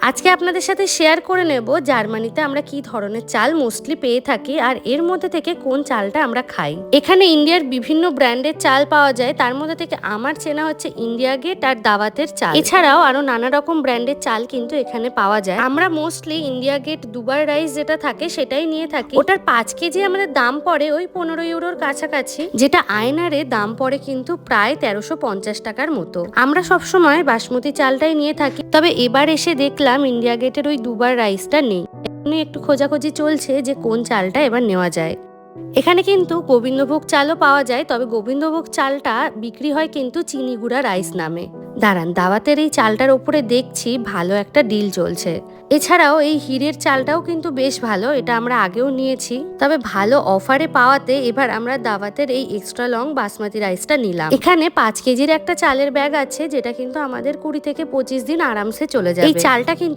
আজকে আপনাদের সাথে শেয়ার করে নেব জার্মানিতে আমরা কি ধরনের চাল মোস্টলি পেয়ে থাকি আর এর মধ্যে থেকে কোন চালটা আমরা খাই। এখানে ইন্ডিয়ার বিভিন্ন ব্র্যান্ডের চাল পাওয়া যায়, তার মধ্যে থেকে আমার চেনা হচ্ছে ইন্ডিয়া গেট আর দাওয়াতের চাল। এছাড়াও আরো নানা রকম ব্র্যান্ডের চাল কিন্তু এখানে পাওয়া যায়। আমরা মোস্টলি ইন্ডিয়া গেট দুবার রাইস যেটা থাকে সেটাই নিয়ে থাকি। ওটার 5 কেজি আমাদের দাম পড়ে ওই 15 ইউরোর কাছাকাছি, যেটা আয়নারে দাম পড়ে কিন্তু প্রায় 1350 টাকার মতো। আমরা সবসময় বাসমতি চালটাই নিয়ে থাকি, তবে এবার এসে দেখলাম ইন্ডিয়া গেটের ওই দুবার রাইসটা নেই। একটু খোঁজাখুঁজি চলছে যে কোন চালটা এবার নেওয়া যায়। এখানে কিন্তু গোবিন্দভোগ চালও পাওয়া যায়, তবে গোবিন্দভোগ চালটা বিক্রি হয় কিন্তু চিনি গুঁড়া রাইস নামে। দাঁড়ান, দাওয়াতের এই চালটার ওপরে দেখছি ভালো একটা ডিল চলছে। এছাড়াও এই হীরের চালটাও কিন্তু বেশ ভালো, এটা আমরা আগেও নিয়েছি, তবে ভালো অফারে পাওয়াতে এবার আমরা দাওয়াতের এই এক্সট্রা লং বাসমতি রাইসটা নিলাম। এখানে 5 কেজির একটা চালের ব্যাগ আছে, যেটা কিন্তু আমাদের 20 থেকে 25 দিন আরামসে চলে যাবে। এই চালটা কিন্তু